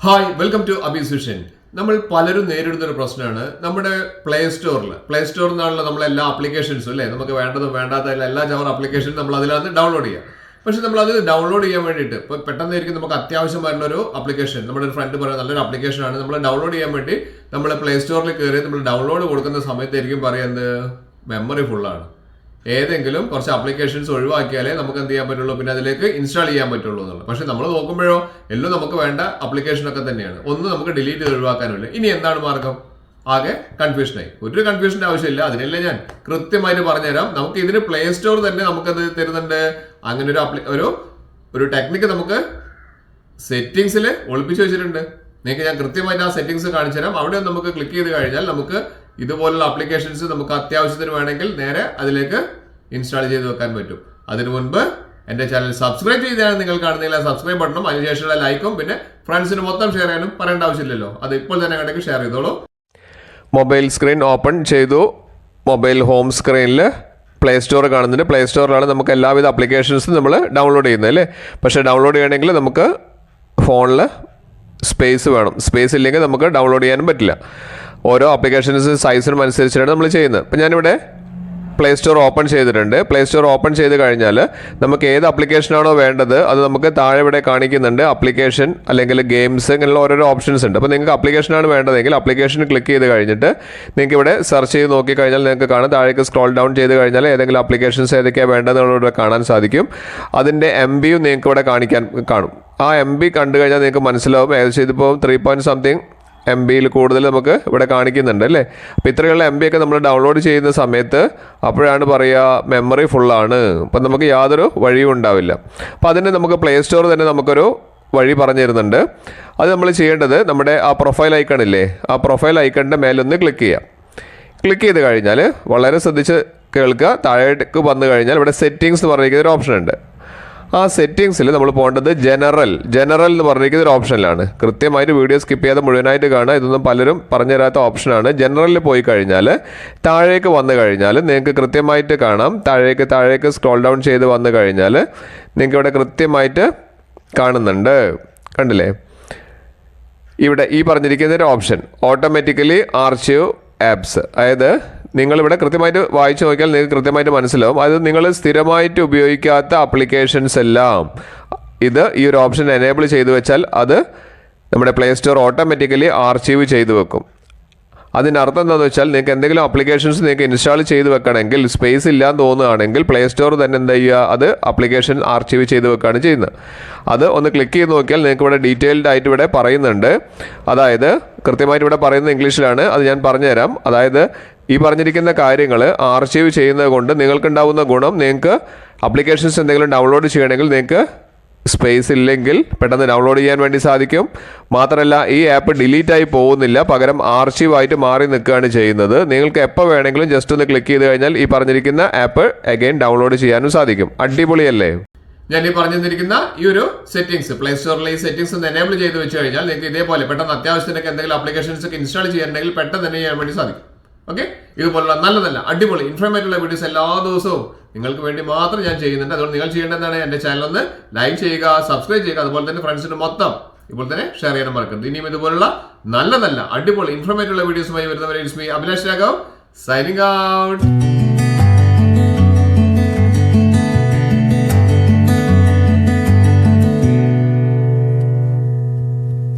Hi welcome to Abees vision. നമ്മൾ പലരും നേരിടുന്ന ഒരു പ്രശ്നമാണ് നമ്മുടെ പ്ലേ സ്റ്റോറിൽ നിന്നാണല്ലോ നമ്മൾ എല്ലാ ആപ്ലിക്കേഷൻസും അല്ലേ, നമുക്ക് വേണ്ടതും വേണ്ടാത്ത എല്ലാ ജവർ ആപ്ലിക്കേഷനും നമ്മൾ അതിനകത്ത് ഡൗൺലോഡ് ചെയ്യുക. പക്ഷെ നമ്മൾ അത് ഡൗൺലോഡ് ചെയ്യാൻ വേണ്ടിയിട്ട് ഇപ്പോൾ പെട്ടെന്നായിരിക്കും നമുക്ക് അത്യാവശ്യം വരുന്ന ഒരു ആപ്ലിക്കേഷൻ, നമ്മുടെ ഒരു ഫ്രണ്ട് പറയുന്നത് നല്ലൊരു ആപ്ലിക്കേഷനാണ്, നമ്മൾ ഡൗൺലോഡ് ചെയ്യാൻ വേണ്ടി നമ്മൾ പ്ലേ സ്റ്റോറിൽ കയറി നമ്മൾ ഡൗൺലോഡ് കൊടുക്കുന്ന സമയത്തായിരിക്കും പറയുന്നത് മെമ്മറി ഫുള്ളാണ്. ഏതെങ്കിലും കുറച്ച് ആപ്ലിക്കേഷൻസ് ഒഴിവാക്കിയാലേ നമുക്ക് എന്ത് ചെയ്യാൻ പറ്റുള്ളൂ, പിന്നെ അതിലേക്ക് ഇൻസ്റ്റാൾ ചെയ്യാൻ പറ്റുള്ളൂ എന്നുള്ളത്. പക്ഷെ നമ്മൾ നോക്കുമ്പോഴോ എല്ലാം നമുക്ക് വേണ്ട ആപ്ലിക്കേഷനൊക്കെ തന്നെയാണ്, ഒന്നും നമുക്ക് ഡിലീറ്റ് ചെയ്ത് ഒഴിവാക്കാനില്ല. ഇനി എന്താണ് മാർഗം? ആകെ കൺഫ്യൂഷനായി. ഒരു കൺഫ്യൂഷന്റെ ആവശ്യമില്ല, അതിനെല്ലാം ഞാൻ കൃത്യമായിട്ട് പറഞ്ഞുതരാം. നമുക്ക് ഇതിന് പ്ലേ സ്റ്റോർ തന്നെ നമുക്കത് തരുന്നുണ്ട്. അങ്ങനെ ഒരു ടെക്നിക്ക് നമുക്ക് സെറ്റിംഗ്സിൽ ഒളിപ്പിച്ച് വെച്ചിട്ടുണ്ട്. നിങ്ങൾക്ക് ഞാൻ കൃത്യമായിട്ട് ആ സെറ്റിംഗ്സ് കാണിച്ചു തരാം. അവിടെ നമുക്ക് ക്ലിക്ക് ചെയ്ത് കഴിഞ്ഞാൽ നമുക്ക് ഇതുപോലുള്ള ആപ്ലിക്കേഷൻസ് നമുക്ക് അത്യാവശ്യത്തിന് വേണമെങ്കിൽ നേരെ അതിലേക്ക് ഇൻസ്റ്റാൾ ചെയ്ത് വെക്കാൻ പറ്റും. അതിനു മുൻപ് എൻ്റെ ചാനൽ സബ്സ്ക്രൈബ് ചെയ്താണ് നിങ്ങൾ കാണുന്നില്ല, സബ്സ്ക്രൈബ് ബട്ടണും അതിനുശേഷമുള്ള ലൈക്കും പിന്നെ ഫ്രണ്ട്സിന് മൊത്തം ഷെയർ ചെയ്യാനും പറയേണ്ട ആവശ്യമില്ലല്ലോ, അത് ഇപ്പോൾ തന്നെ കണ്ടെങ്കിൽ ഷെയർ ചെയ്തോളൂ. മൊബൈൽ സ്ക്രീൻ ഓപ്പൺ ചെയ്തു. മൊബൈൽ ഹോം സ്ക്രീനിൽ പ്ലേ സ്റ്റോർ കാണുന്നുണ്ട്. പ്ലേ സ്റ്റോറിലാണ് നമുക്ക് എല്ലാവിധ ആപ്ലിക്കേഷൻസും നമ്മൾ ഡൗൺലോഡ് ചെയ്യുന്നത് അല്ലേ. പക്ഷേ ഡൗൺലോഡ് ചെയ്യണമെങ്കിൽ നമുക്ക് ഫോണിൽ സ്പേസ് വേണം. സ്പേസ് ഇല്ലെങ്കിൽ നമുക്ക് ഡൗൺലോഡ് ചെയ്യാനും പറ്റില്ല. ഓരോ ആപ്ലിക്കേഷൻസ് സൈസിനും അനുസരിച്ചിട്ടാണ് നമ്മൾ ചെയ്യുന്നത്. ഇപ്പം ഞാനിവിടെ പ്ലേ സ്റ്റോർ ഓപ്പൺ ചെയ്തിട്ടുണ്ട്. പ്ലേ സ്റ്റോർ ഓപ്പൺ ചെയ്ത് കഴിഞ്ഞാൽ നമുക്ക് ഏത് ആപ്ലിക്കേഷനാണോ വേണ്ടത് അത് നമുക്ക് താഴെ ഇവിടെ കാണിക്കുന്നുണ്ട്. ആപ്ലിക്കേഷൻ അല്ലെങ്കിൽ ഗെയിംസ് ഇങ്ങനെയുള്ള ഓരോരോ ഓപ്ഷൻസ് ഉണ്ട്. അപ്പോൾ നിങ്ങൾക്ക് ആപ്ലിക്കേഷനാണ് വേണ്ടതെങ്കിൽ ആപ്ലിക്കേഷൻ ക്ലിക്ക് ചെയ്ത് കഴിഞ്ഞിട്ട് നിങ്ങൾക്ക് ഇവിടെ സെർച്ച് ചെയ്ത് നോക്കിക്കഴിഞ്ഞാൽ നിങ്ങൾക്ക് കാണാം. താഴേക്ക് സ്ക്രോൾ ഡൗൺ ചെയ്ത് കഴിഞ്ഞാൽ ഏതെങ്കിലും ആപ്ലിക്കേഷൻസ് ഏതൊക്കെയാണ് വേണ്ടതെന്നുള്ളത് കാണാൻ സാധിക്കും. അതിൻ്റെ MB നിങ്ങൾക്ക് ഇവിടെ കാണും. ആ MB കണ്ടു കഴിഞ്ഞാൽ നിങ്ങൾക്ക് മനസ്സിലാവും. ഏകദേശം ഇതിപ്പോൾ 3 MB കൂടുതൽ നമുക്ക് ഇവിടെ കാണിക്കുന്നുണ്ട് അല്ലേ. അപ്പോൾ ഇത്രയുള്ള MB ഒക്കെ നമ്മൾ ഡൗൺലോഡ് ചെയ്യുന്ന സമയത്ത് അപ്പോഴാണ് പറയുക മെമ്മറി ഫുള്ളാണ്. അപ്പം നമുക്ക് യാതൊരു വഴിയും ഉണ്ടാവില്ല. അപ്പോൾ അതിന് നമുക്ക് പ്ലേ സ്റ്റോർ തന്നെ നമുക്കൊരു വഴി പറഞ്ഞു തരുന്നുണ്ട്. അത് നമ്മൾ ചെയ്യേണ്ടത് നമ്മുടെ ആ പ്രൊഫൈൽ ഐക്കൺ ഇല്ലേ, ആ പ്രൊഫൈൽ ഐക്കണിൻ്റെ മേലൊന്ന് ക്ലിക്ക് ചെയ്യാം. ക്ലിക്ക് ചെയ്ത് കഴിഞ്ഞാൽ വളരെ ശ്രദ്ധിച്ച് കേൾക്കുക. താഴേക്ക് വന്നു കഴിഞ്ഞാൽ ഇവിടെ സെറ്റിങ്സ് എന്ന് പറഞ്ഞിരിക്കുന്ന ഒരു ഓപ്ഷൻ ഉണ്ട്. ആ സെറ്റിങ്സിൽ നമ്മൾ പോകേണ്ടത് ജനറൽ എന്ന് പറഞ്ഞിരിക്കുന്ന ഒരു ഓപ്ഷനിലാണ്. കൃത്യമായിട്ട് വീഡിയോ സ്കിപ്പ് ചെയ്യാതെ മുഴുവനായിട്ട് കാണുക. ഇതൊന്നും പലരും പറഞ്ഞു തരാത്ത ഓപ്ഷനാണ്. ജനറലിൽ പോയി കഴിഞ്ഞാൽ താഴേക്ക് വന്നു കഴിഞ്ഞാൽ നിങ്ങൾക്ക് കൃത്യമായിട്ട് കാണാം. താഴേക്ക് സ്ക്രോൾ ഡൗൺ ചെയ്ത് വന്നു കഴിഞ്ഞാൽ നിങ്ങൾക്ക് ഇവിടെ കൃത്യമായിട്ട് കാണുന്നുണ്ട്. കണ്ടില്ലേ? ഇവിടെ ഈ പറഞ്ഞിരിക്കുന്ന ഒരു ഓപ്ഷൻ ഓട്ടോമാറ്റിക്കലി ആർച്ചീവ് ആപ്സ്, അതായത് നിങ്ങളിവിടെ കൃത്യമായിട്ട് വായിച്ചു നോക്കിയാൽ നിങ്ങൾക്ക് കൃത്യമായിട്ട് മനസ്സിലാവും. അത് നിങ്ങൾ സ്ഥിരമായിട്ട് ഉപയോഗിക്കാത്ത ആപ്ലിക്കേഷൻസ് എല്ലാം ഈ ഒരു ഓപ്ഷൻ എനേബിൾ ചെയ്തു വെച്ചാൽ അത് നമ്മുടെ പ്ലേ സ്റ്റോർ ഓട്ടോമാറ്റിക്കലി ആർച്ചീവ് ചെയ്തു വെക്കും. അതിനർത്ഥം എന്താണെന്ന് വെച്ചാൽ നിങ്ങൾക്ക് എന്തെങ്കിലും ആപ്ലിക്കേഷൻസ് നിങ്ങൾക്ക് ഇൻസ്റ്റാൾ ചെയ്ത് വെക്കണമെങ്കിൽ സ്പേസ് ഇല്ലാന്ന് തോന്നുകയാണെങ്കിൽ പ്ലേ സ്റ്റോർ തന്നെ എന്താ ചെയ്യുക, അത് ആപ്ലിക്കേഷൻ ആർച്ചീവ് ചെയ്ത് വെക്കുകയാണ് ചെയ്യുന്നത്. അത് ഒന്ന് ക്ലിക്ക് ചെയ്ത് നോക്കിയാൽ നിങ്ങൾക്ക് ഇവിടെ ഡീറ്റെയിൽഡ് ആയിട്ട് ഇവിടെ പറയുന്നുണ്ട്. അതായത് കൃത്യമായിട്ട് ഇവിടെ പറയുന്നത് ഇംഗ്ലീഷിലാണ്, അത് ഞാൻ പറഞ്ഞുതരാം. അതായത് ഈ പറഞ്ഞിരിക്കുന്ന കാര്യങ്ങൾ ആർച്ചീവ് ചെയ്യുന്നത് കൊണ്ട് നിങ്ങൾക്കുണ്ടാവുന്ന ഗുണം, നിങ്ങൾക്ക് ആപ്ലിക്കേഷൻസ് എന്തെങ്കിലും ഡൗൺലോഡ് ചെയ്യണമെങ്കിൽ നിങ്ങൾക്ക് സ്പേസ് ഇല്ലെങ്കിൽ പെട്ടെന്ന് ഡൗൺലോഡ് ചെയ്യാൻ വേണ്ടി സാധിക്കും. മാത്രമല്ല ഈ ആപ്പ് ഡിലീറ്റ് ആയി പോകുന്നില്ല, പകരം ആർച്ചീവായിട്ട് മാറി നിൽക്കുകയാണ് ചെയ്യുന്നത്. നിങ്ങൾക്ക് എപ്പോൾ വേണമെങ്കിലും ജസ്റ്റ് ഒന്ന് ക്ലിക്ക് ചെയ്ത് കഴിഞ്ഞാൽ ഈ പറഞ്ഞിരിക്കുന്ന ആപ്പ് അഗൈൻ ഡൗൺലോഡ് ചെയ്യാനും സാധിക്കും. അടിപൊളിയല്ലേ? ഞാൻ ഈ പറഞ്ഞു തന്നിരിക്കുന്ന ഈ ഒരു സെറ്റിംഗ്സ് പ്ലേ സ്റ്റോറിലെ ഈ സെറ്റിംഗ്സ് ഒന്ന് എനേബിൾ ചെയ്ത് വെച്ച് കഴിഞ്ഞാൽ നിങ്ങൾക്ക് ഇതേപോലെ പെട്ടെന്ന് അത്യാവശ്യത്തിനൊക്കെ എന്തെങ്കിലും ആപ്ലിക്കേഷൻസ് ഒക്കെ ഇൻസ്റ്റാൾ ചെയ്യാനുണ്ടെങ്കിൽ പെട്ടെന്ന് തന്നെ ചെയ്യാൻ വേണ്ടി സാധിക്കും. ഓക്കെ, ഇതുപോലുള്ള നല്ല അടിപൊളി ഇൻഫോർമേറ്റീവ് ഉള്ള വീഡിയോസ് എല്ലാ ദിവസവും നിങ്ങൾക്ക് വേണ്ടി മാത്രം ഞാൻ ചെയ്യുന്നുണ്ട്. അതുകൊണ്ട് നിങ്ങൾ ചെയ്യേണ്ടതാണ് എൻ്റെ ചാനൽ ഒന്ന് ലൈക്ക് ചെയ്യുക, സബ്സ്ക്രൈബ് ചെയ്യുക, അതുപോലെ തന്നെ ഫ്രണ്ട്സിന് മൊത്തം ഇപ്പോൾ തന്നെ ഷെയർ ചെയ്യാൻ മറക്കരുത്. ഇനിയും ഇതുപോലുള്ള നല്ല അടിപൊളി ഇൻഫോർമേറ്റീവ് ഉള്ള വീഡിയോസുമായി വരുന്നവരെ അഭിലാഷ് രാഘവ് സൈനിങ് ഔട്ട്.